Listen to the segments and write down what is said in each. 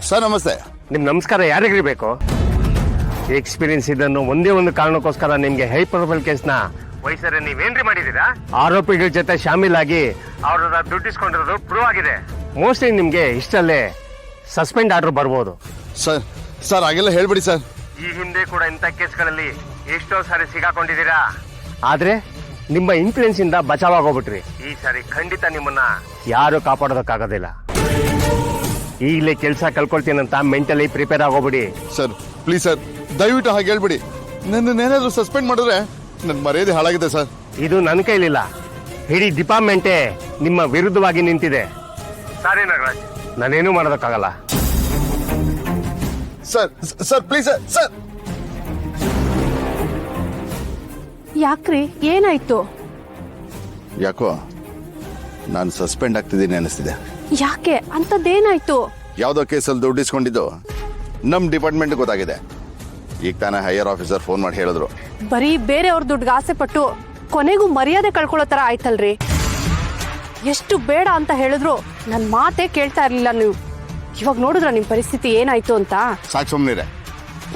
Sir ನಮಸ್ತೆ. ನಿಮ್ ನಮಸ್ಕಾರ ಯಾರಿಗ್ರಿ ಬೇಕು? ಎಕ್ಸ್ಪೀರಿಯನ್ಸ್ ಇದನ್ನು ಒಂದೇ ಒಂದು ಕಾರಣಕ್ಕೋಸ್ಕರ ನಿಮ್ಗೆ ಹೈ ಪ್ರೊಫೈಲ್ ಕೇಸ್ನ ವಯಸ್ಸರೆ ನೀವೇನ್ರಿ ಮಾಡಿದೀರಾ? ಆರೋಪಿಗಳ ಜೊತೆ ಶಾಮೀಲಾಗಿ ಅವ್ರ ದುಡ್ಡಿಸ್ಕೊಂಡಿರೋದು ಪ್ರೂವ್ ಆಗಿದೆ. ಮೋಸ್ಟ್ಲಿ ನಿಮ್ಗೆ ಇಷ್ಟಲ್ಲೇ ಸಸ್ಪೆಂಡ್ ಆರ್ಡರ್ ಬರ್ಬೋದು. ಸರ್ ಸರ್ ಹಾಗೆಲ್ಲ ಹೇಳ್ಬಿಡಿ ಸರ್. ಈ ಹಿಂದೆ ಕೂಡ ಇಂಥ ಕೇಸ್ಗಳಲ್ಲಿ ಎಷ್ಟೋ ಸಾರಿ ಸಿಗಾಕೊಂಡಿದ್ದೀರಾ, ಆದ್ರೆ ನಿಮ್ಮ ಇನ್ಫ್ಲೂಯೆನ್ಸ್ ಇಂದ ಬಚಾವಾಗೋಗ್ಬಿಟ್ರಿ. ಈ ಸಾರಿ ಖಂಡಿತ ನಿಮ್ಮನ್ನ ಯಾರು ಕಾಪಾಡೋದಕ್ಕಾಗೋದಿಲ್ಲ. ಈಗಲೇ ಕೆಲಸ ಕಳ್ಕೊಳ್ತೀನಂತ ಮೆಂಟಲಿ ಪ್ರಿಪೇರ್ ಆಗೋಗ್ಬಿಡಿ. ಸರ್ ಪ್ಲೀಸ್ ಸರ್, ದಯವಿಟ್ಟು ಹಾಗೆ ಹೇಳ್ಬಿಡಿ. ನನ್ನೇನಾದ್ರೂ ಸಸ್ಪೆಂಡ್ ಮಾಡಿದ್ರೆ ನನ್ನ ಮರ್ಯಾದೆ ಹಾಳಾಗಿದೆ ಸರ್. ಇದು ನನ್ನ ಕೈಲಿಲ್ಲ, ಇಡೀ ಡಿಪಾರ್ಟ್ಮೆಂಟೇ ನಿಮ್ಮ ವಿರುದ್ಧವಾಗಿ ನಿಂತಿದೆ. ಸಾರಿ ನಾಗರಾಜ್, ನಾನೇನು ಮಾಡೋದಕ್ಕಾಗಲ್ಲ. Sir sir please sir. Sir ಯಾಕ್ರಿ, ಏನಾಯ್ತು? ಯಾಕೋ ನಾನು ಸಸ್ಪೆಂಡ್ ಆಗ್ತಿದ್ದೀನಿ ಅನಿಸ್ತಿದೆ. ಯಾಕೆ? ಅಂತದ್ದೇನಾಯ್ತು? ಯಾವುದೋ ಕೇಸಲ್ಲಿ ದುಡ್ಡು ಇಸ್ಕೊಂಡಿದ್ದು ನಮ್ಮ ಡಿಪಾರ್ಟ್ಮೆಂಟ್ ಗೊತ್ತಾಗಿದೆ. ಈಗ ತಾನೇ ಹೈಯರ್ ಆಫೀಸರ್ ಫೋನ್ ಮಾಡಿ ಹೇಳಿದ್ರು. ಬರೀ ಬೇರೆಯವ್ರ ದುಡ್ಡಿಗೆ ಆಸೆ ಪಟ್ಟು ಕೊನೆಗೂ ಮರ್ಯಾದೆ ಕಳ್ಕೊಳ್ಳೋ ತರ ಆಯ್ತಲ್ರಿ. ಎಷ್ಟು ಬೇಡ ಅಂತ ಹೇಳಿದ್ರು ನನ್ ಮಾತೇ ಕೇಳ್ತಾ ಇರ್ಲಿಲ್ಲ ನೀವು. ಇವಾಗ ನೋಡಿದ್ರ ನಿಮ್ ಪರಿಸ್ಥಿತಿ ಏನಾಯ್ತು ಅಂತ. ಸಾಕು ಸುಮ್ಮನಿರೆ,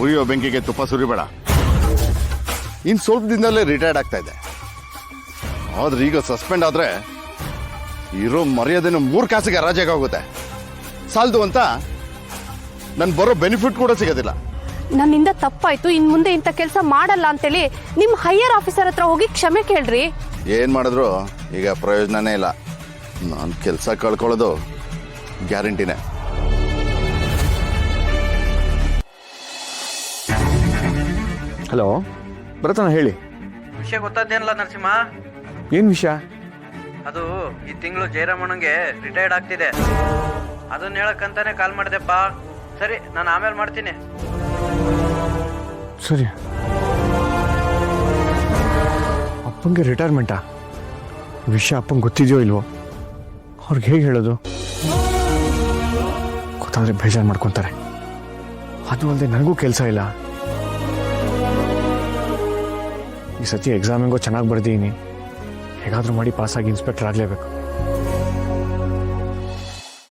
ಉರಿಯೋ ಬೆಂಕಿಗೆ ತುಪ್ಪ ಸುರಿಬೇಡ. ಇನ್ ಸ್ವಲ್ಪ ದಿನದಲ್ಲೇ ರಿಟೈರ್ಡ್ ಆಗ್ತಾ ಇದೆ. ಆದ್ರೆ ಈಗ ಸಸ್ಪೆಂಡ್ ಆದ್ರೆ ಇರೋ ಮರ್ಯಾದೆನ 3 ಕಾಸಿಗೆ ಹರಾಜಾಗೋಗುತ್ತೆ. ಸಾಲದು ಅಂತ ನನ್ ಬರೋ ಬೆನಿಫಿಟ್ ಕೂಡ ಸಿಗೋದಿಲ್ಲ. ನನ್ನಿಂದ ತಪ್ಪಾಯ್ತು, ಇನ್ ಮುಂದೆ ಇಂಥ ಕೆಲಸ ಮಾಡಲ್ಲ ಅಂತೇಳಿ ನಿಮ್ ಹೈಯರ್ ಆಫೀಸರ್ ಹತ್ರ ಹೋಗಿ ಕ್ಷಮೆ ಕೇಳ್ರಿ. ಏನ್ ಮಾಡಿದ್ರು ಈಗ ಪ್ರಯೋಜನನೇ ಇಲ್ಲ. ನಾನು ಕೆಲಸ ಕಳ್ಕೊಳ್ಳೋದು ಗ್ಯಾರಂಟಿನೇ. ಹಲೋ ಭರತನ, ಹೇಳಿ. ವಿಷಯ ಗೊತ್ತಾದ್ದೇನಲ್ಲ ನರಸಿಂಹ? ಏನ್ ವಿಷಯ? ಅದು ಈ ತಿಂಗಳು ಜಯರಾಮಣ್ಣಂಗೆ ರಿಟೈರ್ಡ್ ಆಗ್ತಿದೆ. ಅದನ್ನ ಹೇಳಕ್ಕಂತಾನೆ ಕಾಲ್ ಮಾಡಿದೆಪ್ಪ. ಸರಿ, ನಾನು ಆಮೇಲೆ ಮಾಡ್ತೀನಿ. ಸರಿ. ಅಪ್ಪಂಗೆ ರಿಟೈರ್ಮೆಂಟಾ? ವಿಷಯ ಅಪ್ಪಂಗೆ ಗೊತ್ತಿದೆಯೋ ಇಲ್ವೋ? ಅವ್ರಿಗೆ ಹೇಗೆ ಹೇಳೋದು? ಗೊತ್ತಾದ್ರೆ ಬೇಜಾರು ಮಾಡ್ಕೊತಾರೆ. ಅದು ಅಲ್ಲದೆ ನನಗೂ ಕೆಲಸ ಇಲ್ಲ. ಈ ಸತಿ ಎಕ್ಸಾಮಿಂಗೋ ಚೆನ್ನಾಗಿ ಬರ್ದೀನಿ. ಹೇಗಾದ್ರೂ ಮಾಡಿ ಪಾಸಾಗಿ ಇನ್ಸ್ಪೆಕ್ಟರ್ ಆಗಲೇಬೇಕು.